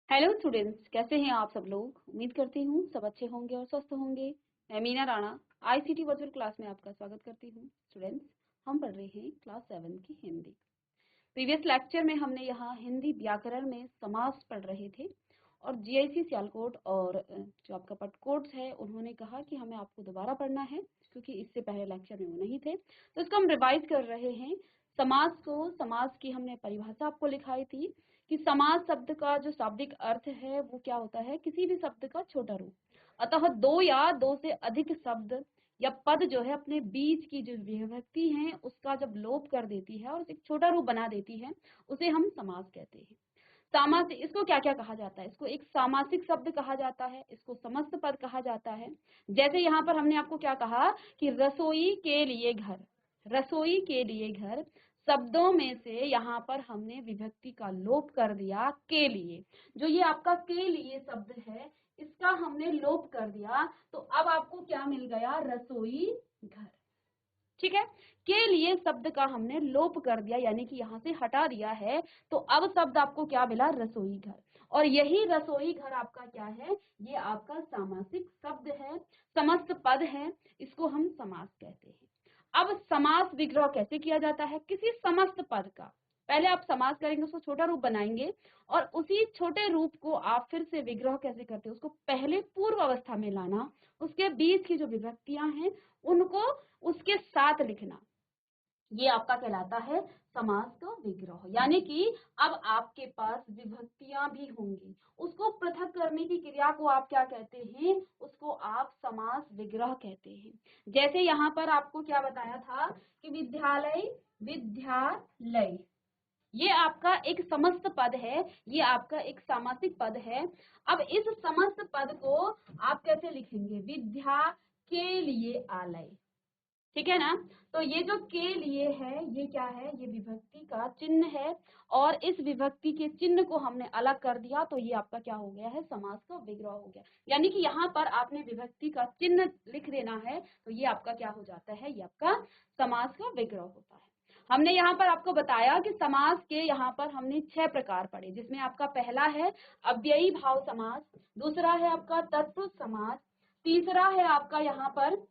Hello students, कैसे हैं आप सब लोग। उम्मीद करती हूँ सब अच्छे होंगे और स्वस्थ होंगे। मैं Meena Rana ICT virtual class में आपका स्वागत करती हूँ। स्टूडेंट्स, हम पढ़ रहे हैं क्लास 7 की हिंदी। प्रीवियस लेक्चर में हमने यहाँ हिंदी व्याकरण में समास पढ़ रहे थे और जीआईसी सियालकोट और जो आपका पटकोट है उन्होंने कहा कि हमें आपको दोबारा पढ़ना है क्योंकि इससे पहले लेक्चर में वो नहीं थे, तो इसको हम रिवाइज कर रहे हैं। समास की हमने परिभाषा आपको लिखाई थी कि समास शब्द का जो शाब्दिक अर्थ है वो क्या होता है, किसी भी शब्द का छोटा रूप। अतः दो या दो से अधिक शब्द या पद जो है अपने बीच की जो विभक्ति है उसका जब लोप कर देती है और एक छोटा रूप बना देती है उसे हम समास कहते हैं। सामासिक, इसको क्या क्या कहा जाता है, इसको एक सामासिक शब्द कहा जाता है, इसको समस्त पद कहा जाता है। जैसे यहाँ पर हमने आपको क्या कहा कि रसोई के लिए घर, रसोई के लिए घर शब्दों में से यहाँ पर हमने विभक्ति का लोप कर दिया के लिए। जो ये आपका के लिए शब्द है इसका हमने लोप कर दिया, तो अब आपको क्या मिल गया, रसोई घर। ठीक है, के लिए शब्द का हमने लोप कर दिया यानी कि यहाँ से हटा दिया है, तो अब शब्द आपको क्या मिला, रसोई घर। और यही रसोई घर आपका क्या है, ये आपका सामासिक शब्द है, समस्त पद है, इसको हम समास कहते हैं। अब समास विग्रह कैसे किया जाता है, किसी समस्त पद का पहले आप समास करेंगे, उसको छोटा रूप बनाएंगे और उसी छोटे रूप को आप फिर से विग्रह कैसे करते हैं, उसको पहले पूर्व अवस्था में लाना, उसके बीच की जो विभक्तियां हैं उनको उसके साथ लिखना, ये आपका कहलाता है समास का विग्रह। यानी कि अब आपके पास विभक्तियां भी होंगी, उसको पृथक करने की क्रिया को आप क्या कहते हैं, उसको आप समास विग्रह कहते हैं। जैसे यहाँ पर आपको क्या बताया था कि विद्यालय, विद्यालय, ये आपका एक समस्त पद है, ये आपका एक सामासिक पद है। अब इस समस्त पद को आप कैसे लिखेंगे, विद्या के लिए आलय, ठीक है ना। तो ये जो के लिए है ये क्या है, ये विभक्ति का चिन्ह है और इस विभक्ति के चिन्ह को हमने अलग कर दिया तो ये आपका क्या हो गया है, समास का विग्रह हो गया। यानी कि यहाँ पर आपने विभक्ति का चिन्ह लिख देना है तो ये आपका क्या हो जाता है, ये आपका समास का विग्रह होता है। हमने यहाँ पर आपको बताया कि समास के यहाँ पर हमने 6 प्रकार पढ़े, जिसमें आपका पहला है अव्ययी भाव समास, दूसरा है आपका तत्पुरुष समास, तीसरा है आपका यहाँ पर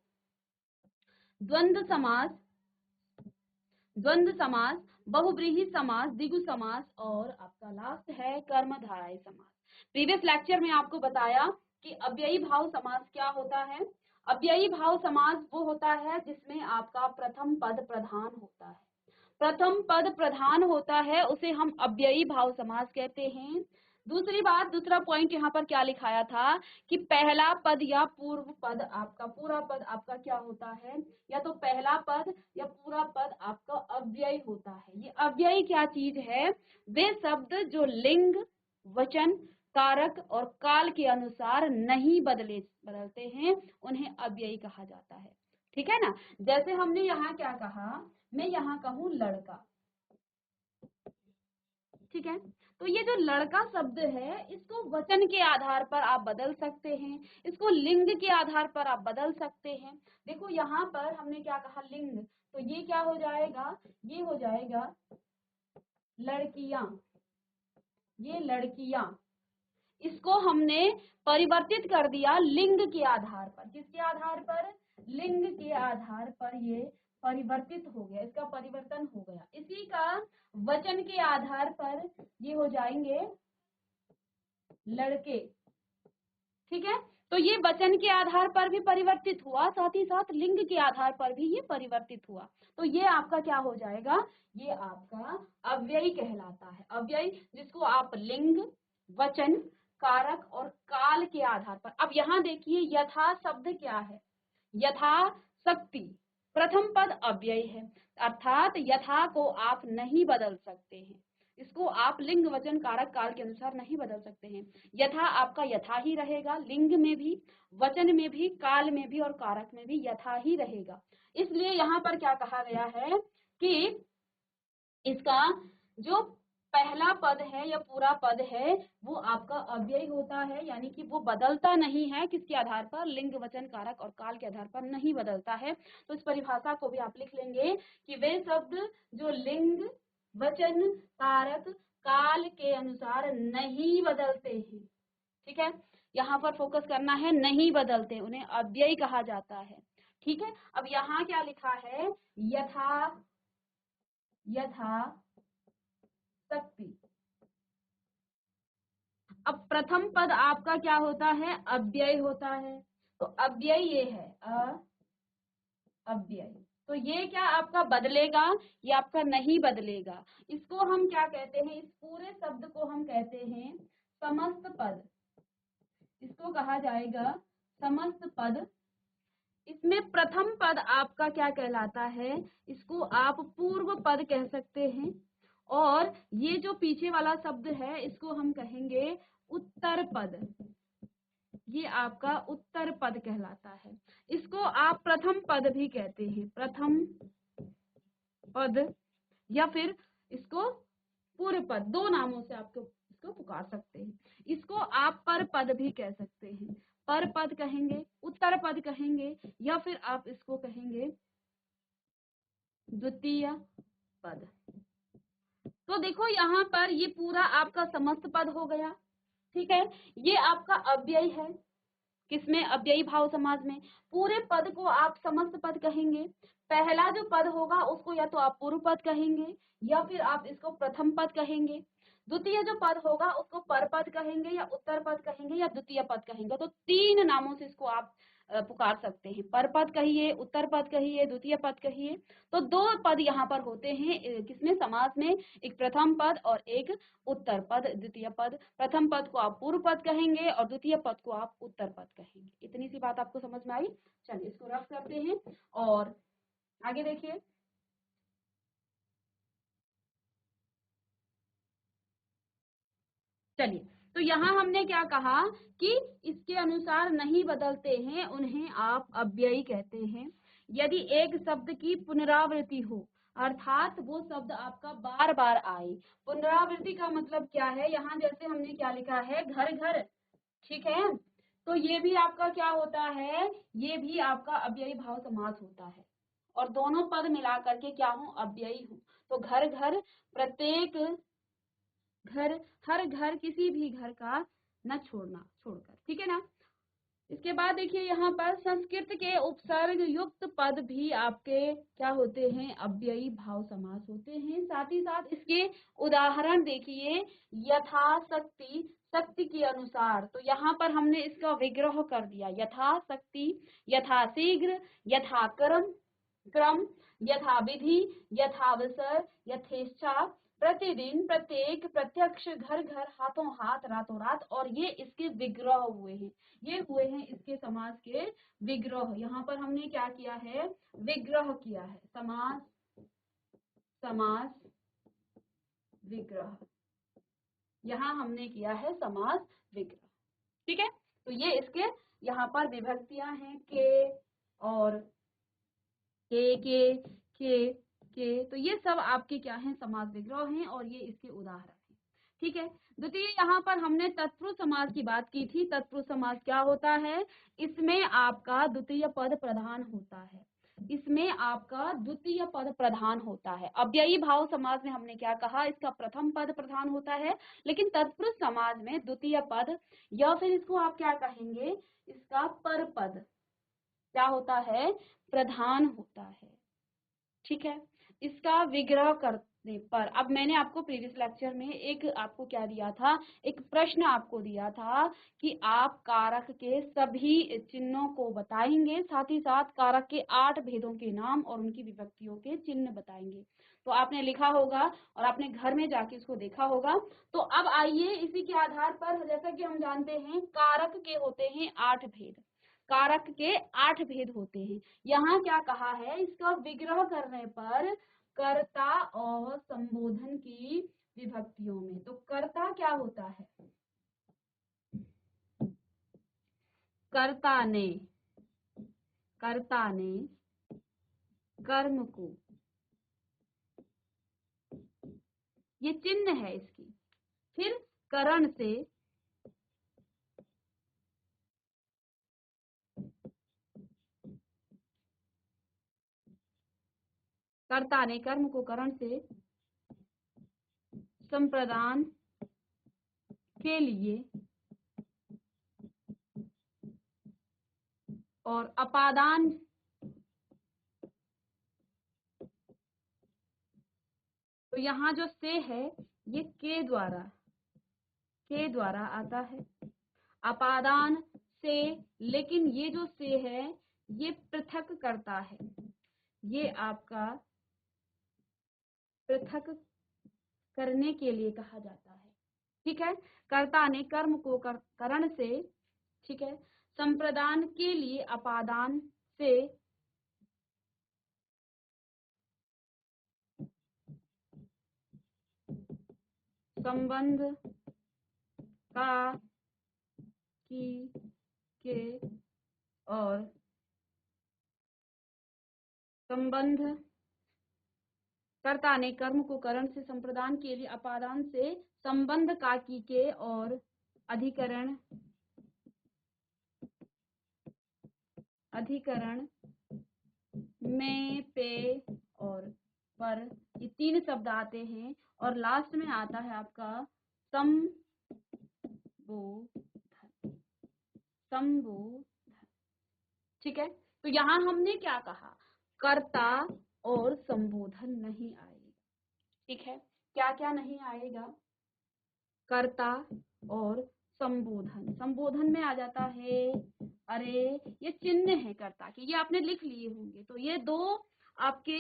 द्वंद्व समास, द्वंद्व समास, बहुब्रीहि समास, द्विगु समास और आपका लास्ट है कर्मधारय समास। प्रीवियस लेक्चर में आपको बताया कि अव्ययी भाव समास क्या होता है। अव्ययी भाव समास वो होता है जिसमें आपका प्रथम पद प्रधान होता है, प्रथम पद प्रधान होता है उसे हम अव्ययी भाव समास कहते हैं। दूसरी बात, दूसरा पॉइंट यहाँ पर क्या लिखाया था कि पहला पद या पूर्व पद आपका, पूरा पद आपका क्या होता है, या तो पहला पद या पूरा पद आपका अव्ययी होता है। ये अव्ययी क्या चीज है, वे शब्द जो लिंग, वचन, कारक और काल के अनुसार नहीं बदलते हैं उन्हें अव्ययी कहा जाता है। ठीक है ना। जैसे हमने यहाँ क्या कहा, मैं यहाँ कहूँ लड़का, ठीक है, तो ये जो लड़का शब्द है इसको वचन के आधार पर आप बदल सकते हैं, इसको लिंग के आधार पर आप बदल सकते हैं। देखो यहाँ पर हमने क्या कहा, लिंग, तो ये क्या हो जाएगा, ये हो जाएगा लड़कियां, ये लड़कियां। इसको हमने परिवर्तित कर दिया लिंग के आधार पर, किसके आधार पर, लिंग के आधार पर ये परिवर्तित हो गया, इसका परिवर्तन हो गया। इसी का वचन के आधार पर ये हो जाएंगे लड़के, ठीक है। तो ये वचन के आधार पर भी परिवर्तित हुआ, साथ ही साथ लिंग के आधार पर भी ये परिवर्तित हुआ, तो ये आपका क्या हो जाएगा, ये आपका अव्ययी कहलाता है। अव्ययी जिसको आप लिंग, वचन, कारक और काल के आधार पर। अब यहाँ देखिए यथा शब्द क्या है, यथा शक्ति, प्रथम पद अव्ययी है, अर्थात यथा को आप नहीं बदल सकते हैं, इसको आप लिंग, वचन, कारक, काल के अनुसार नहीं बदल सकते हैं। यथा आपका यथा ही रहेगा, लिंग में भी, वचन में भी, काल में भी और कारक में भी यथा ही रहेगा। इसलिए यहाँ पर क्या कहा गया है कि इसका जो पहला पद है या पूरा पद है वो आपका अव्ययी होता है, यानी कि वो बदलता नहीं है, किसके आधार पर, लिंग, वचन, कारक और काल के आधार पर नहीं बदलता है। तो इस परिभाषा को भी आप लिख लेंगे कि वे शब्द जो लिंग, वचन, कारक, काल के अनुसार नहीं बदलते हैं। ठीक है, यहाँ पर फोकस करना है, नहीं बदलते, उन्हें अव्ययी कहा जाता है। ठीक है, अब यहाँ क्या लिखा है, यथा यथा शक्ति। अब प्रथम पद आपका क्या होता है, अव्यय होता है, तो अव्यय ये है अव्यय, तो ये क्या आपका बदलेगा, ये आपका नहीं बदलेगा। इसको हम क्या कहते हैं, इस पूरे शब्द को हम कहते हैं समस्त पद, इसको कहा जाएगा समस्त पद। इसमें प्रथम पद आपका क्या कहलाता है, इसको आप पूर्व पद कह सकते हैं, और ये जो पीछे वाला शब्द है इसको हम कहेंगे उत्तर पद, ये आपका उत्तर पद कहलाता है। इसको आप प्रथम पद भी कहते हैं, प्रथम पद, या फिर इसको पूर्व पद, दो नामों से आपको इसको पुकार सकते हैं। इसको आप पर पद भी कह सकते हैं, पर पद कहेंगे, उत्तर पद कहेंगे, या फिर आप इसको कहेंगे द्वितीय पद। तो देखो यहाँ पर ये पूरा आपका समस्त पद हो गया। ठीक है, ये आपका अव्यय है, किसमें, अव्ययी भाव समाज में। पूरे पद को आप समस्त पद कहेंगे। पहला जो पद होगा उसको या तो आप पूर्व पद कहेंगे, या फिर आप इसको प्रथम पद कहेंगे। द्वितीय जो पद होगा उसको पर पद कहेंगे, या उत्तर पद कहेंगे, या द्वितीय पद कहेंगे। तो तीन नामों से इसको आप पुकार सकते हैं, पर पद कहिए, उत्तर पद कहिए, द्वितीय पद कहिए। तो दो पद यहाँ पर होते हैं किसमें, समास में, एक प्रथम पद और एक उत्तर पद, द्वितीय पद। प्रथम पद को आप पूर्व पद कहेंगे और द्वितीय पद को आप उत्तर पद कहेंगे। इतनी सी बात आपको समझ में आई। चलिए इसको रफ करते हैं और आगे देखिए। चलिए, तो यहाँ हमने क्या कहा कि इसके अनुसार नहीं बदलते हैं, उन्हें आप अव्ययी कहते हैं। यदि एक शब्द की पुनरावृत्ति हो, अर्थात वो शब्द आपका बार बार आए। पुनरावृत्ति का मतलब क्या है, यहाँ जैसे हमने क्या लिखा है, घर घर। ठीक है, तो ये भी आपका क्या होता है, ये भी आपका अव्ययी भाव समास होता है, और दोनों पद मिला करके क्या हूँ, अव्ययी हूँ। तो घर घर, प्रत्येक घर, हर घर, किसी भी घर का न छोड़कर। ठीक है ना। इसके बाद देखिए यहाँ पर संस्कृत के उपसर्ग युक्त पद भी आपके क्या होते हैं, अव्ययी भाव समास होते हैं। साथ ही साथ इसके उदाहरण देखिए, यथाशक्ति, शक्ति के अनुसार, तो यहाँ पर हमने इसका विग्रह कर दिया, यथाशक्ति, यथाशीघ्र, यथाक्रम क्रम, यथाविधि, यथावसर, यथेच्छा, प्रतिदिन, प्रत्येक, प्रत्यक्ष, घर घर, हाथों हाथ, रातों रात, और ये इसके विग्रह हुए हैं। ये हुए हैं इसके समास के विग्रह। यहाँ पर हमने क्या किया है, विग्रह किया है, समास समास विग्रह, यहाँ हमने किया है समास विग्रह। ठीक है, तो ये इसके यहाँ पर विभक्तियां हैं, के और के, तो ये सब आपके क्या हैं, समास विग्रह हैं, और ये इसके उदाहरण हैं। ठीक है, द्वितीय यहाँ पर हमने तत्पुरुष समास की बात की थी। तत्पुरुष समास क्या होता है, इसमें आपका द्वितीय पद प्रधान होता है, इसमें आपका द्वितीय पद प्रधान होता है। अव्ययी भाव समाज में हमने क्या कहा, इसका प्रथम पद प्रधान होता है, लेकिन तत्पुरुष समाज में द्वितीय पद, या फिर इसको आप क्या कहेंगे, इसका पर पद क्या होता है, प्रधान होता है। ठीक है, इसका विग्रह करने पर, अब मैंने आपको प्रीवियस लेक्चर में एक आपको क्या दिया था, एक प्रश्न आपको दिया था कि आप कारक के सभी चिन्हों को बताएंगे, साथ ही साथ कारक के 8 भेदों के नाम और उनकी विभक्तियों के चिन्ह बताएंगे। तो आपने लिखा होगा और आपने घर में जाके इसको देखा होगा। तो अब आइए इसी के आधार पर, जैसा कि हम जानते हैं कारक के होते हैं 8 भेद, कारक के 8 भेद होते हैं। यहाँ क्या कहा है, इसका विग्रह करने पर कर्ता और संबोधन की विभक्तियों में, तो कर्ता क्या होता है, कर्ता ने कर्म को, ये चिन्ह है इसकी। फिर करण से, कर्ता ने कर्म को करण से संप्रदान के लिए और अपादान तो यहाँ जो से है ये के द्वारा आता है, अपादान से, लेकिन ये जो से है ये पृथक करता है, ये आपका पृथक करने के लिए कहा जाता है। ठीक है, कर्ता ने कर्म को करण से, ठीक है, संप्रदान के लिए अपादान से संबंध का की के और संबंध, कर्ता ने कर्म को करण से संप्रदान के लिए अपादान से संबंध का की के और अधिकरण में पे और पर, ये तीन शब्द आते हैं और लास्ट में आता है आपका संबोधन। ठीक है, तो यहाँ हमने क्या कहा, कर्ता और संबोधन नहीं आएगा। ठीक है, क्या क्या नहीं आएगा, कर्ता और संबोधन। संबोधन में आ जाता है, अरे ये चिन्ह है कर्ता के, ये आपने लिख लिए होंगे, तो ये दो आपके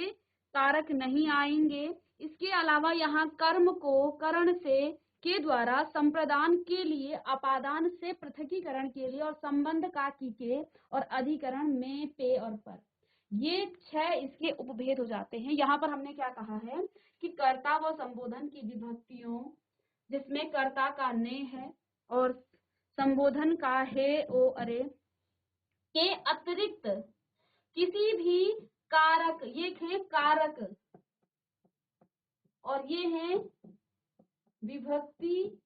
कारक नहीं आएंगे। इसके अलावा यहाँ कर्म को करण से के द्वारा संप्रदान के लिए अपादान से पृथकीकरण के लिए और संबंध का की के और अधिकरण में पे और पर, ये 6 इसके उपभेद हो जाते हैं। यहाँ पर हमने क्या कहा है कि कर्ता व संबोधन की विभक्तियों जिसमें कर्ता का ने है और संबोधन का हे ओ अरे के अतिरिक्त किसी भी कारक, ये है कारक और ये है विभक्तियां।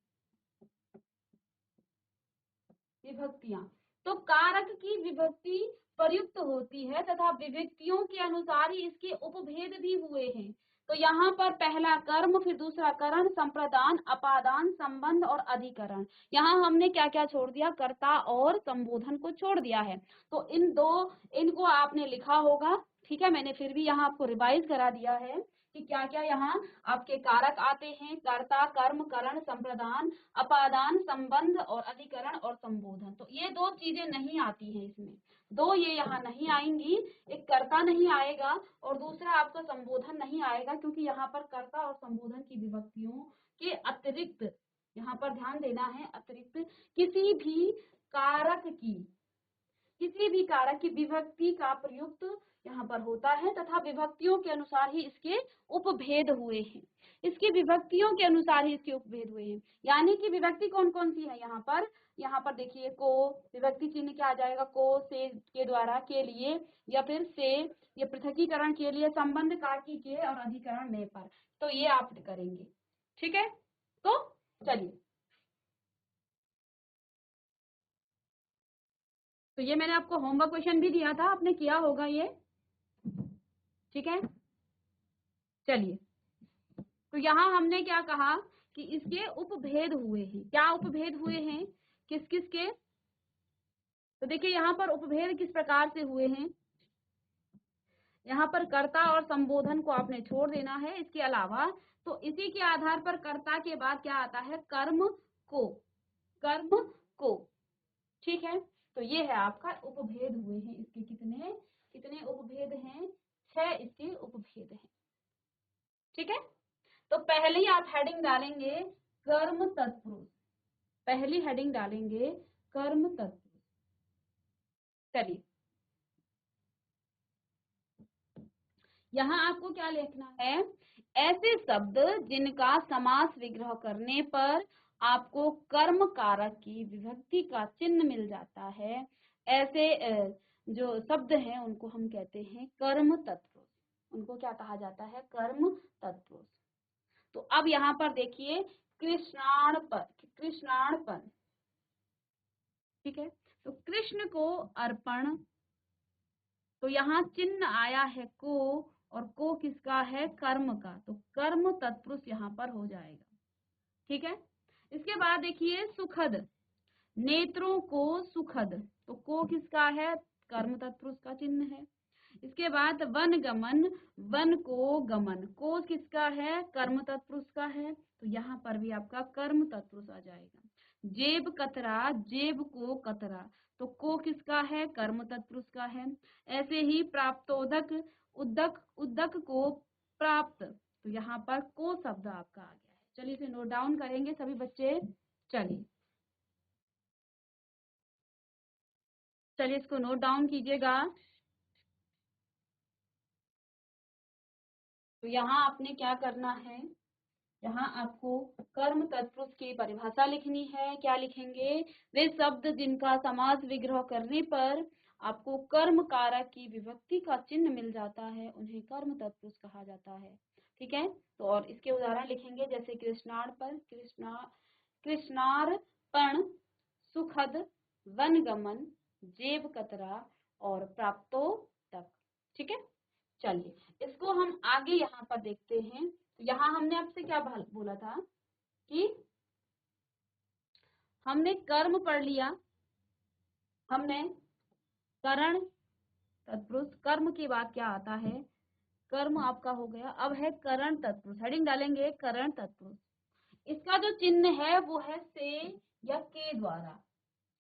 तो कारक की विभक्ति प्रयुक्त होती है तथा विभक्तियों के अनुसार ही इसके उपभेद भी हुए हैं। तो यहाँ पर पहला कर्म, फिर दूसरा करण, संप्रदान, अपादान, संबंध और अधिकरण। यहाँ हमने क्या क्या छोड़ दिया, कर्ता और संबोधन को छोड़ दिया है। तो इनको आपने लिखा होगा। ठीक है, मैंने फिर भी यहाँ आपको रिवाइज करा दिया है कि क्या क्या यहाँ आपके कारक आते हैं, कर्ता, कर्म, करण, संप्रदान, अपादान, संबंध और अधिकरण और संबोधन। तो ये दो चीजें नहीं आती हैं इसमें, दो ये यहाँ नहीं आएंगी, एक कर्ता नहीं आएगा और दूसरा आपका संबोधन नहीं आएगा, क्योंकि यहाँ पर कर्ता और संबोधन की विभक्तियों के अतिरिक्त, यहाँ पर ध्यान देना है, अतिरिक्त किसी भी कारक की विभक्ति का प्रयुक्त यहाँ पर होता है तथा विभक्तियों के अनुसार ही इसके उपभेद हुए हैं। इसकी विभक्तियों के अनुसार ही इसके उपभेद हुए हैं, यानी कि विभक्ति कौन कौन सी है यहाँ पर देखिए, को, विभक्ति चिन्ह क्या आ जाएगा, को, से के द्वारा, के लिए, या फिर से, ये पृथकीकरण के लिए, संबंध का की के और अधिकरण में पर। तो ये आप करेंगे। ठीक है, तो चलिए, तो ये मैंने आपको होमवर्क क्वेश्चन भी दिया था, आपने किया होगा ये। ठीक है, चलिए, तो यहाँ हमने क्या कहा कि इसके उपभेद हुए हैं। क्या उपभेद हुए हैं, किस किस के, तो देखिए यहाँ पर उपभेद किस प्रकार से हुए हैं। यहाँ पर कर्ता और संबोधन को आपने छोड़ देना है। इसके अलावा तो इसी के आधार पर कर्ता के बाद क्या आता है, कर्म को। ठीक है, तो ये है आपका उपभेद हुए हैं। इसके कितने उपभेद हैं, 6 इसके उपभेद हैं। ठीक है, तो पहले ही आप हेडिंग डालेंगे कर्म तत्पुरुष, पहली हेडिंग डालेंगे कर्म तत्पुरुष। चलिए, यहाँ आपको क्या लिखना है, ऐसे शब्द जिनका समास विग्रह करने पर आपको कर्म कारक की विभक्ति का चिन्ह मिल जाता है, ऐसे जो शब्द हैं उनको हम कहते हैं कर्म तत्पुरुष। उनको क्या कहा जाता है, कर्म तत्पुरुष। तो अब यहाँ पर देखिए, कृष्णार्पण, ठीक है, तो कृष्ण को अर्पण, तो यहाँ चिन्ह आया है को, और को किसका है, कर्म का, तो कर्म तत्पुरुष यहाँ पर हो जाएगा। ठीक है। इसके बाद देखिए सुखद, नेत्रों को सुखद, तो को किसका है, कर्म तत्पुरुष का चिन्ह है। इसके बाद वन गमन, वन को गमन, को किसका है, कर्म तत्पुरुष का है, तो यहाँ पर भी आपका कर्म तत्पुरुष आ जाएगा। जेब कतरा, जेब को कतरा, तो को किसका है, कर्म तत्पुरुष का है। ऐसे ही प्राप्तोदक, उदक, उदक को प्राप्त, तो यहाँ पर को शब्द आपका आ गया है। चलिए इसे नोट डाउन करेंगे सभी बच्चे। चलिए चलिए इसको नोट डाउन कीजिएगा। तो यहाँ आपने क्या करना है, यहाँ आपको कर्म तत्पुरुष की परिभाषा लिखनी है। क्या लिखेंगे, वे शब्द जिनका समास विग्रह करने पर आपको कर्म कारक की विभक्ति का चिन्ह मिल जाता है, उन्हें कर्म तत्पुरुष कहा जाता है। ठीक है, तो और इसके उदाहरण लिखेंगे, जैसे कृष्णार्पण, कृष्णार्पण, सुखद, वनगमन, जेब कतरा और प्राप्तो तक। ठीक है, चलिए इसको हम आगे यहाँ पर देखते हैं। तो यहाँ हमने आपसे क्या बोला था कि हमने कर्म पढ़ लिया, हमने करण तत्पुरुष, कर्म के बाद क्या आता है, कर्म आपका हो गया। अब है करण तत्पुरुष, हेडिंग डालेंगे करण तत्पुरुष। इसका जो चिन्ह है वो है से या के द्वारा,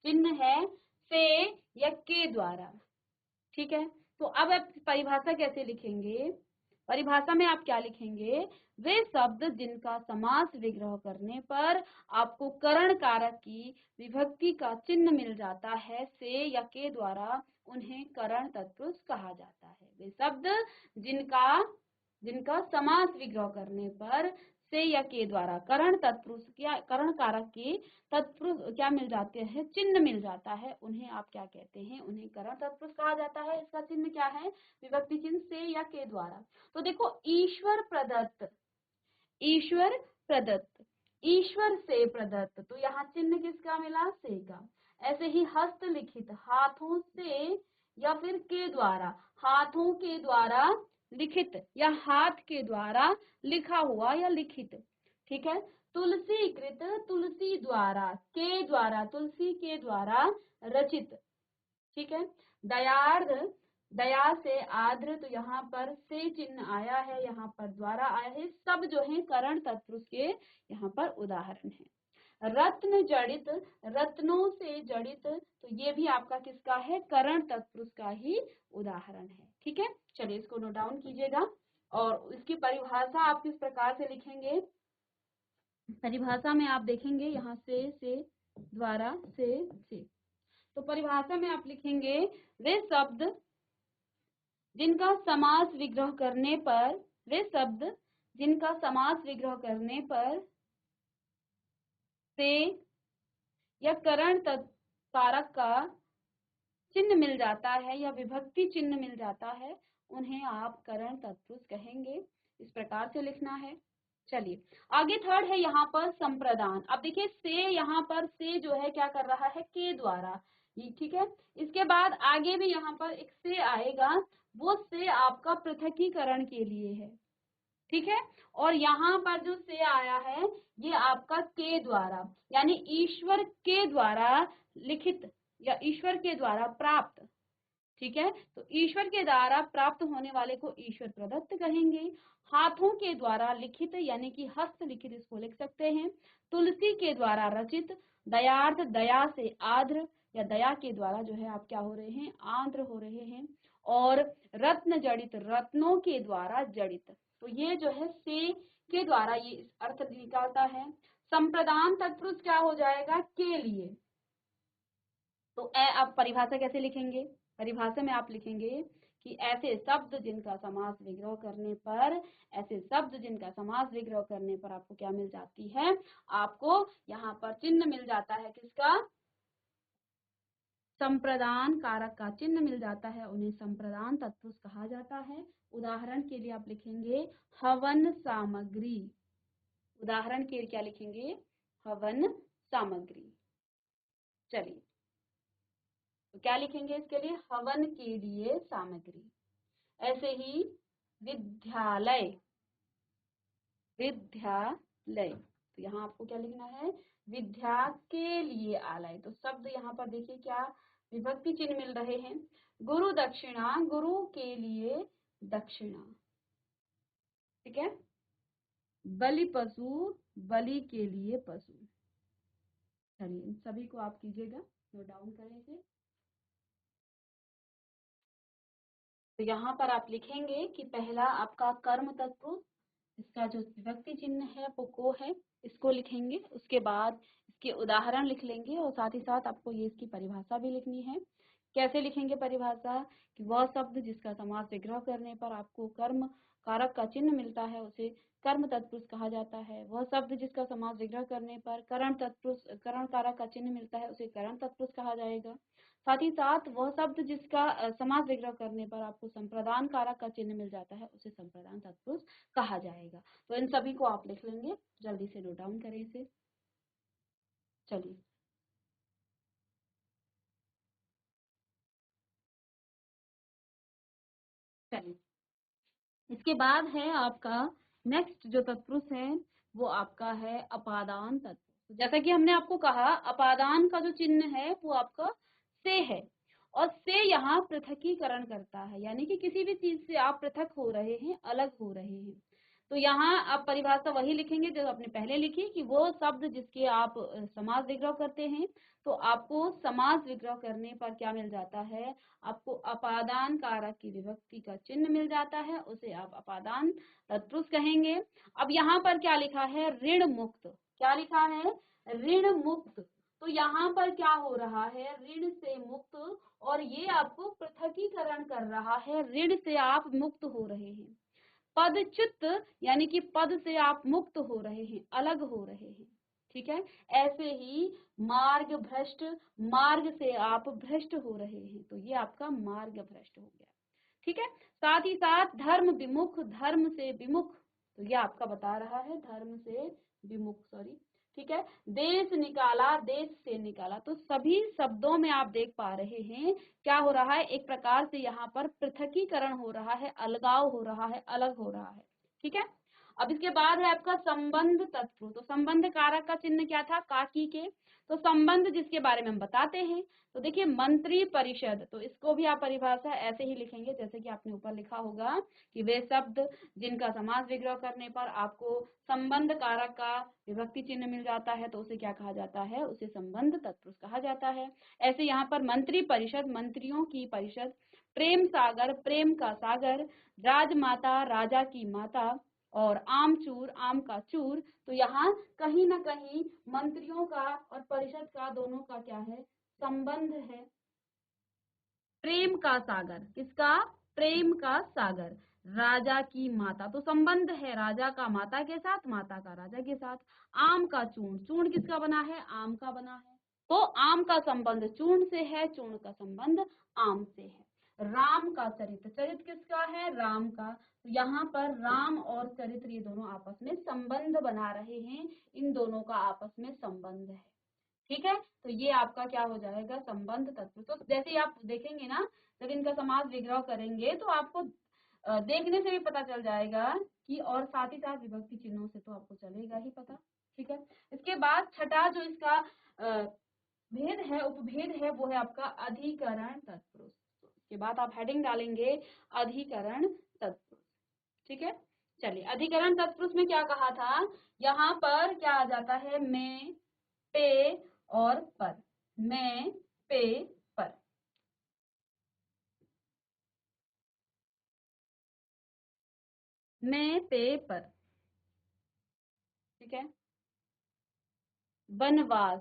चिन्ह है से या के द्वारा। ठीक है, तो अब आप परिभाषा कैसे लिखेंगे, परिभाषा में आप क्या लिखेंगे, वे शब्द जिनका समास विग्रह करने पर आपको करण कारक की विभक्ति का चिन्ह मिल जाता है से या के द्वारा, उन्हें करण तत्पुरुष कहा जाता है। वे शब्द जिनका समास विग्रह करने पर से या के द्वारा करण तत्पुरुष क्या, करण कारक की तत्पुरुष क्या मिल जाते हैं, चिन्ह मिल जाता है, उन्हें आप क्या कहते हैं, उन्हें करण तत्पुरुष कहा जाता है। इसका चिन्ह क्या है, विभक्ति चिन्ह से या के द्वारा। तो देखो ईश्वर प्रदत्त, ईश्वर प्रदत्त, ईश्वर से प्रदत्त, तो यहाँ चिन्ह किसका मिला, से का। ऐसे ही हस्तलिखित, हाथों से या फिर के द्वारा, हाथों के द्वारा लिखित या हाथ के द्वारा लिखा हुआ या लिखित। ठीक है, तुलसीकृत, तुलसी द्वारा, के द्वारा, तुलसी के द्वारा रचित। ठीक है, दयार्ध, दया से आर्द्र, तो यहाँ पर से चिन्ह आया है, यहाँ पर द्वारा आया है, सब जो है करण तत्पुरुष के यहाँ पर उदाहरण है। रत्न जड़ित, रत्नों से जड़ित, तो ये भी आपका किसका है, करण तत्पुरुष का ही उदाहरण है। ठीक है, चलिए इसको नोट डाउन कीजिएगा। और इसकी परिभाषा आप किस प्रकार से लिखेंगे, परिभाषा में आप देखेंगे यहाँ से द्वारा से, तो परिभाषा में आप लिखेंगे, वे शब्द जिनका समास विग्रह करने पर, वे शब्द जिनका समास विग्रह करने पर से या करण कारक का चिन्ह मिल जाता है या विभक्ति चिन्ह मिल जाता है, उन्हें आप करण तत्पुरुष कहेंगे। इस प्रकार से लिखना है। चलिए आगे थर्ड है यहाँ पर संप्रदान। अब देखिए से, यहाँ पर से जो है क्या कर रहा है, के द्वारा, ठीक है। इसके बाद आगे भी यहाँ पर एक से आएगा, वो से आपका पृथकीकरण के लिए है। ठीक है, और यहाँ पर जो से आया है ये आपका के द्वारा, यानी ईश्वर के द्वारा लिखित या ईश्वर के द्वारा प्राप्त। ठीक है, तो ईश्वर के द्वारा प्राप्त होने वाले को ईश्वर प्रदत्त कहेंगे। हाथों के द्वारा लिखित यानी कि हस्त लिखित, इसको लिख सकते हैं। तुलसी के द्वारा रचित, दयार्थ, दया से आर्द्र या दया के द्वारा जो है आप क्या हो रहे हैं, आर्द्र हो रहे हैं। और रत्न जड़ित, रत्नों के द्वारा जड़ित, तो ये जो है से के द्वारा ये अर्थ निकालता है। संप्रदान तत्पुरुष क्या हो जाएगा, के लिए। तो आप परिभाषा कैसे लिखेंगे, परिभाषा में आप लिखेंगे कि ऐसे शब्द जिनका समास विग्रह करने पर, ऐसे शब्द जिनका समास विग्रह करने पर आपको क्या मिल जाती है, आपको यहाँ पर चिन्ह मिल जाता है, किसका, संप्रदान कारक का चिन्ह मिल जाता है, उन्हें संप्रदान तत्पुरुष कहा जाता है। उदाहरण के लिए आप लिखेंगे हवन सामग्री, उदाहरण के लिए क्या लिखेंगे, हवन सामग्री। चलिए तो क्या लिखेंगे इसके लिए, हवन के लिए सामग्री। ऐसे ही विद्यालय, विद्यालय, तो यहाँ आपको क्या लिखना है, विद्या के लिए आलय। तो शब्द यहाँ पर देखिए क्या विभक्ति चिन्ह मिल रहे हैं, गुरु दक्षिणा, गुरु के लिए दक्षिणा, ठीक है। बलि पशु, बलि के लिए पशु। चलिए इन सभी को आप कीजिएगा, नोट डाउन करें इसे। तो यहाँ पर आप लिखेंगे कि पहला आपका कर्म तत्पुरुष, इसका जो विभक्ति चिन्ह है वो को है, इसको लिखेंगे। उसके बाद इसके उदाहरण लिख लेंगे और साथ ही साथ आपको ये इसकी परिभाषा भी लिखनी है। कैसे लिखेंगे परिभाषा, कि वह शब्द जिसका समास विग्रह करने पर आपको कर्म कारक का चिन्ह मिलता है उसे कर्म तत्पुरुष कहा जाता है। वह शब्द जिसका समास विग्रह करने पर करण तत्पुरुष करण कारक का चिन्ह मिलता है उसे करण तत्पुरुष कहा जाएगा। साथ ही साथ वह शब्द जिसका समास विग्रह करने पर आपको संप्रदान कारक का चिन्ह मिल जाता है उसे संप्रदान तत्पुरुष कहा जाएगा। तो इन सभी को आप लिख लेंगे, जल्दी से नोट डाउन करें इसे। चलिए चलिए इसके बाद है आपका नेक्स्ट जो तत्पुरुष है वो आपका है अपादान तत्पुरुष। जैसा कि हमने आपको कहा अपादान का जो चिन्ह है वो आपका से है, और से यहाँ पृथकीकरण करता है, यानी कि किसी भी चीज से आप पृथक हो रहे हैं, अलग हो रहे हैं। तो यहाँ आप परिभाषा वही लिखेंगे जो आपने पहले लिखी, कि वो शब्द जिसके आप समास विग्रह करते हैं, तो आपको समास विग्रह करने पर क्या मिल जाता है, आपको अपादान कारक की विभक्ति का चिन्ह मिल जाता है, उसे आप अपादान तत्पुरुष कहेंगे। अब यहाँ पर क्या लिखा है, ऋण मुक्त, क्या लिखा है, ऋण मुक्त। तो यहाँ पर क्या हो रहा है, ऋण से मुक्त, और ये आपको पृथकीकरण कर रहा है, ऋण से आप मुक्त हो रहे हैं। पदच्युत यानी कि पद से आप मुक्त हो रहे हैं, अलग हो रहे हैं, ठीक है। ऐसे ही मार्ग भ्रष्ट, मार्ग से आप भ्रष्ट हो रहे हैं, तो ये आपका मार्ग भ्रष्ट हो गया, ठीक है। साथ ही साथ धर्म विमुख, धर्म से विमुख, तो ये आपका बता रहा है धर्म से विमुख, सॉरी, ठीक है। देश निकाला, देश से निकाला, तो सभी शब्दों में आप देख पा रहे हैं क्या हो रहा है, एक प्रकार से यहाँ पर पृथकीकरण हो रहा है, अलगाव हो रहा है, अलग हो रहा है, ठीक है। अब इसके बाद है आपका संबंध तत्पुरुष। तो संबंध कारक का चिन्ह क्या था, काकी के। तो संबंध जिसके बारे में हम बताते हैं, तो देखिए मंत्री परिषद, तो इसको भी आप परिभाषा ऐसे ही लिखेंगे जैसे कि आपने ऊपर लिखा होगा, कि वे शब्द जिनका समास विग्रह करने पर आपको संबंध कारक का विभक्ति चिन्ह मिल जाता है तो उसे क्या कहा जाता है, उसे संबंध तत्पुरुष कहा जाता है। ऐसे यहाँ पर मंत्री परिषद, मंत्रियों की परिषद, प्रेम सागर, प्रेम का सागर, राजमाता, राजा की माता, और आमचूर, आम का चूर। तो यहाँ कहीं ना कहीं मंत्रियों का और परिषद का दोनों का क्या है, संबंध है। प्रेम का सागर, किसका, प्रेम का सागर, राजा की माता, तो संबंध है राजा का माता के साथ, माता का राजा के साथ। आम का चूर्ण, चूर्ण किसका बना है, आम का बना है, तो आम का संबंध चूर्ण से है, चूर्ण का संबंध आम से है। राम का चरित्र, चरित्र किसका है, राम का। तो यहाँ पर राम और चरित्र ये दोनों आपस में संबंध बना रहे हैं, इन दोनों का आपस में संबंध है, ठीक है। तो ये आपका क्या हो जाएगा, संबंध तत्व। तो जैसे ही आप देखेंगे ना, जब इनका समास विग्रह करेंगे तो आपको देखने से भी पता चल जाएगा कि, और साथ ही साथ विभक्ति चिन्हों से तो आपको चलेगा ही पता, ठीक है। इसके बाद छठा जो इसका भेद है, उपभेद है, वो है आपका अधिकरण तत्पुरुष। इसके बाद आप हेडिंग डालेंगे अधिकरण तत्पुरुष, ठीक है। चलिए अधिकरण तत्पुरुष में क्या कहा था, यहाँ पर क्या आ जाता है, मैं, पे और पर, मैं, पे, पर, मैं, पे, पर, ठीक है। वनवास,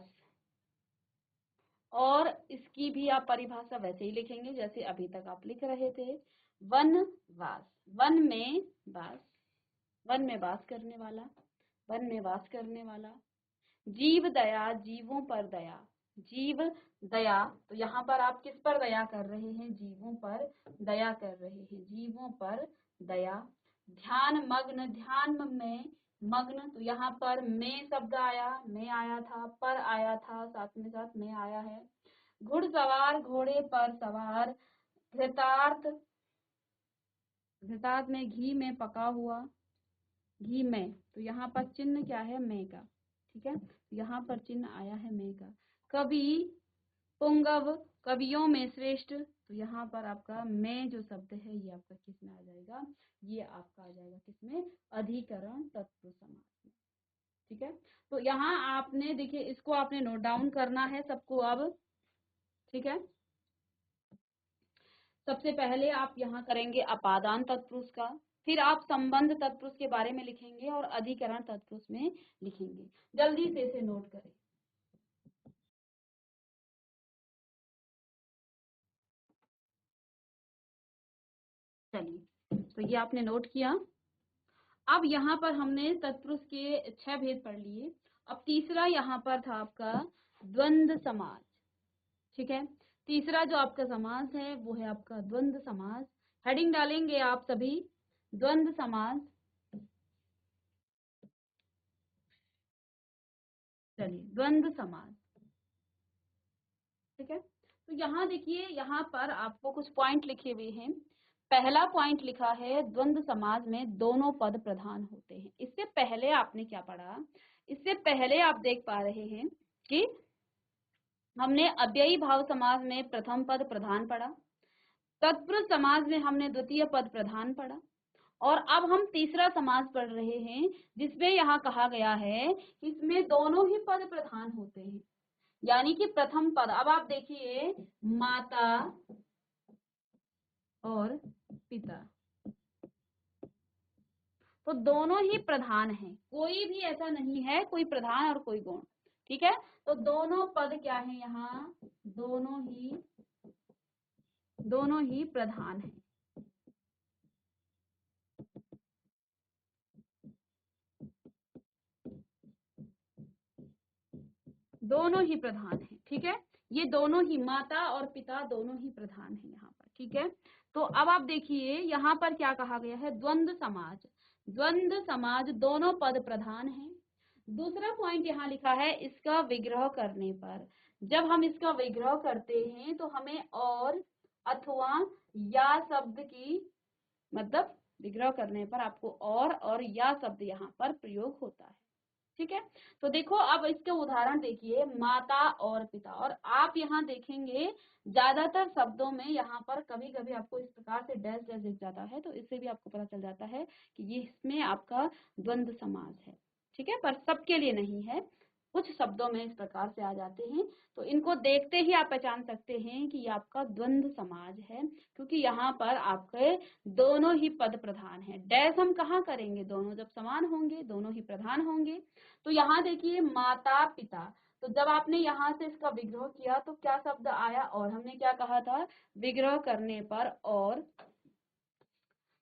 और इसकी भी आप परिभाषा वैसे ही लिखेंगे जैसे अभी तक आप लिख रहे थे, वनवास, वन में वास, वन में वास करने वाला, वन में वास करने वाला। जीव दया, जीवों पर दया, जीव दया, तो यहाँ पर आप किस पर दया कर रहे हैं, जीवों पर दया कर रहे हैं, जीवों पर दया। ध्यान मग्न, ध्यान में मग्न, तो यहाँ पर में शब्द आया, में आया था, पर आया था, साथ में साथ में आया है। घुड़सवार, घोड़े पर सवार। घृतार्थ, घृतार्थ में घी में पका हुआ, घी में, तो यहाँ पर चिन्ह क्या है, में का, ठीक है, यहाँ पर चिन्ह आया है मैं का। कवि, पुंगव, कवियों में श्रेष्ठ, तो यहाँ पर आपका मैं जो शब्द है ये आपका किस में आ जाएगा, ये आपका आ जाएगा किसमें, अधिकरण तत्पुरुष समास में। ठीक है, तो यहाँ आपने देखिए इसको आपने नोट डाउन करना है सबको अब। ठीक है, सबसे पहले आप यहाँ करेंगे अपादान तत्पुरुष का, फिर आप संबंध तत्पुरुष के बारे में लिखेंगे और अधिकरण तत्पुरुष में लिखेंगे। जल्दी से इसे नोट करें। चलिए, तो ये आपने नोट किया। अब यहाँ पर हमने तत्पुरुष के 6 भेद पढ़ लिए। अब तीसरा यहाँ पर था आपका द्वंद्व समास। ठीक है, तीसरा जो आपका समास है वो है आपका द्वंद्व समास। हेडिंग डालेंगे आप सभी, द्वंद्व समास। चलिए, द्वंद्व समास। ठीक है, तो यहाँ देखिए, यहाँ पर आपको कुछ पॉइंट लिखे हुए हैं। पहला पॉइंट लिखा है द्वंद्व समास में दोनों पद प्रधान होते हैं। इससे पहले आपने क्या पढ़ा, इससे पहले आप देख पा रहे हैं कि हमने अव्ययी भाव समास में प्रथम पद प्रधान पढ़ा, तत्पुरुष समास में हमने द्वितीय पद प्रधान पढ़ा, और अब हम तीसरा समास पढ़ रहे हैं जिसमें यहाँ कहा गया है कि इसमें दोनों ही पद प्रधान होते हैं। यानी कि प्रथम पद, अब आप देखिए माता और पिता, तो दोनों ही प्रधान हैं, कोई भी ऐसा नहीं है कोई प्रधान और कोई गौण। ठीक है, तो दोनों पद क्या है यहाँ, दोनों ही प्रधान हैं। दोनों ही प्रधान हैं। ठीक है, ये दोनों ही माता और पिता दोनों ही प्रधान हैं यहाँ पर। ठीक है, तो अब आप देखिए यहाँ पर क्या कहा गया है, द्वंद्व समाज। द्वंद्व समाज दोनों पद प्रधान हैं। दूसरा पॉइंट यहाँ लिखा है, इसका विग्रह करने पर, जब हम इसका विग्रह करते हैं तो हमें और अथवा या शब्द की, मतलब विग्रह करने पर आपको और या शब्द यहाँ पर प्रयोग होता है। ठीक है, तो देखो अब इसके उदाहरण देखिए, माता और पिता, और आप यहाँ देखेंगे ज्यादातर शब्दों में यहाँ पर कभी कभी आपको इस प्रकार से डैश डैश दिख जाता है, तो इससे भी आपको पता चल जाता है कि ये इसमें आपका द्वंद्व समास है। ठीक है, पर सबके लिए नहीं है, कुछ शब्दों में इस प्रकार से आ जाते हैं, तो इनको देखते ही आप पहचान सकते हैं कि ये आपका द्वंद्व समाज है, क्योंकि यहाँ पर आपके दोनों ही पद प्रधान है। डैश हम कहाँ करेंगे, दोनों जब समान होंगे, दोनों ही प्रधान होंगे। तो यहाँ देखिए माता पिता, तो जब आपने यहाँ से इसका विग्रह किया तो क्या शब्द आया, और हमने क्या कहा था, विग्रह करने पर और।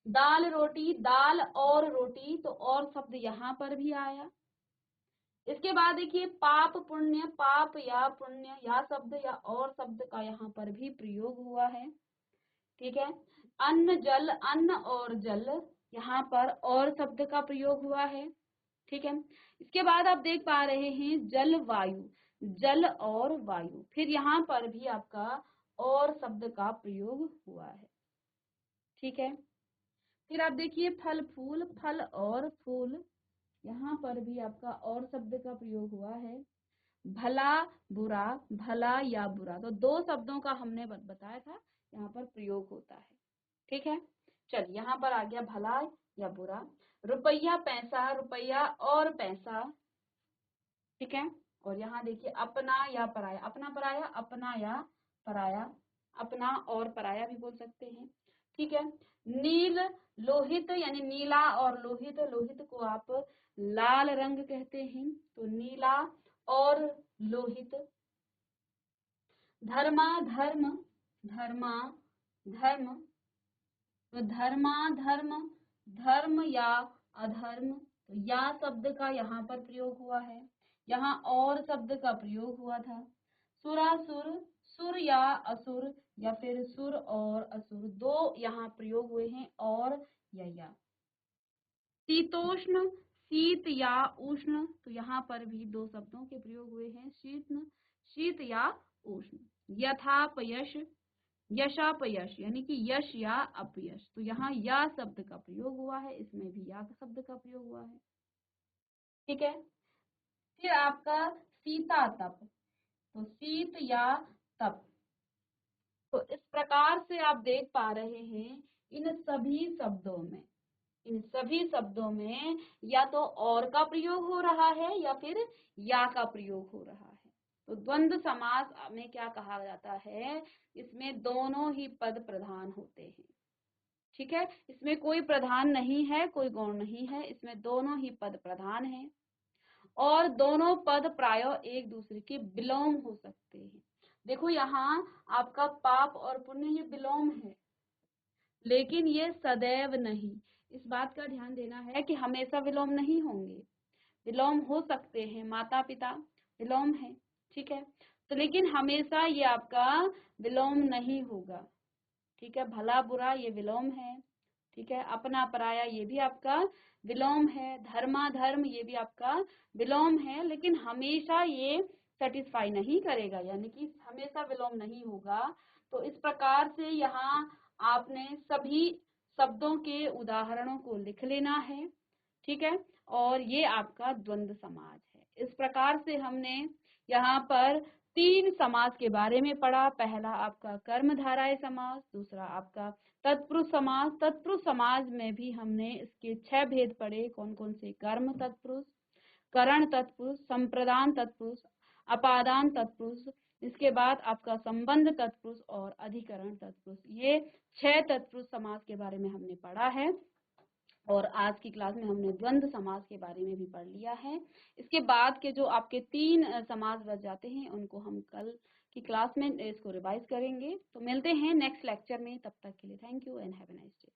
दाल रोटी, दाल और रोटी, तो और शब्द यहाँ पर भी आया। इसके बाद देखिए पाप पुण्य, पाप या पुण्य या शब्द या और शब्द का यहाँ पर भी प्रयोग हुआ है। ठीक है, अन्न जल, अन्न और जल, यहाँ पर और शब्द का प्रयोग हुआ है। ठीक है, इसके बाद आप देख पा रहे हैं जल वायु, जल और वायु, फिर यहाँ पर भी आपका और शब्द का प्रयोग हुआ है। ठीक है, फिर आप देखिए फल फूल, फल और फूल, यहाँ पर भी आपका और शब्द का प्रयोग हुआ है। भला बुरा, भला या बुरा, तो दो शब्दों का हमने बताया था यहाँ पर प्रयोग होता है। ठीक है, चलिए यहाँ पर आ गया भला या बुरा। रुपया पैसा, रुपया और पैसा। ठीक है, और यहाँ देखिए अपना या पराया, अपना पराया, अपना या पराया, अपना और पराया भी बोल सकते हैं। ठीक है, नील लोहित, यानी नीला और लोहित, लोहित को आप लाल रंग कहते हैं, तो नीला और लोहित। धर्मा धर्म, धर्मा धर्म, तो धर्मा धर्म, धर्म या अधर्म, तो या शब्द का यहाँ पर प्रयोग हुआ है, यहाँ और शब्द का प्रयोग हुआ था। सुरासुर, सुर या असुर, या फिर सुर और असुर, दो यहाँ प्रयोग हुए हैं, और या। शीतोष्ण, शीत या उष्ण, तो यहाँ पर भी दो शब्दों के प्रयोग हुए हैं, शीत, शीत या उष्ण। यथापयश, यशापयश, यानी कि यश या अपयश, तो यहाँ या शब्द का प्रयोग हुआ है, इसमें भी या शब्द का प्रयोग हुआ है। ठीक है, फिर आपका सीता तप, तो शीत या तप। तो इस प्रकार से आप देख पा रहे हैं इन सभी शब्दों में या तो और का प्रयोग हो रहा है या फिर या का प्रयोग हो रहा है। तो द्वंद्व समास में क्या कहा जाता है, इसमें दोनों ही पद प्रधान होते हैं। ठीक है, इसमें कोई प्रधान नहीं है, कोई गौण नहीं है, इसमें दोनों ही पद प्रधान हैं और दोनों पद प्रायः एक दूसरे के विलोम हो सकते हैं। देखो यहाँ आपका पाप और पुण्य ये विलोम है, लेकिन ये सदैव नहीं। इस बात का ध्यान देना है कि हमेशा विलोम नहीं होंगे, विलोम हो सकते हैं, माता पिता विलोम है, ठीक है, तो लेकिन हमेशा ये आपका विलोम नहीं होगा। ठीक है, भला बुरा ये विलोम है, ठीक है, अपना पराया ये भी आपका विलोम है, धर्मा धर्म ये भी आपका विलोम है, लेकिन हमेशा ये सेटिस्फाई नहीं करेगा, यानी कि हमेशा विलोम नहीं होगा। तो इस प्रकार से यहाँ आपने सभी शब्दों के उदाहरणों को लिख लेना है, ठीक है, और ये आपका द्वंद्व समाज है। इस प्रकार से हमने यहाँ पर 3 समास के बारे में पढ़ा। पहला आपका कर्मधारय समास, दूसरा आपका तत्पुरुष समास। तत्पुरुष समाज में भी हमने इसके 6 भेद पढ़े, कौन कौन से, कर्म तत्पुरुष, करण तत्पुरुष, संप्रदान तत्पुरुष, अपादान तत्पुरुष, इसके बाद आपका संबंध तत्पुरुष और अधिकरण तत्पुरुष। ये 6 तत्पुरुष समास के बारे में हमने पढ़ा है और आज की क्लास में हमने द्वंद्व समास के बारे में भी पढ़ लिया है। इसके बाद के जो आपके 3 समास बच जाते हैं उनको हम कल की क्लास में इसको रिवाइज करेंगे। तो मिलते हैं नेक्स्ट लेक्चर में, तब तक के लिए thank you and have a nice day.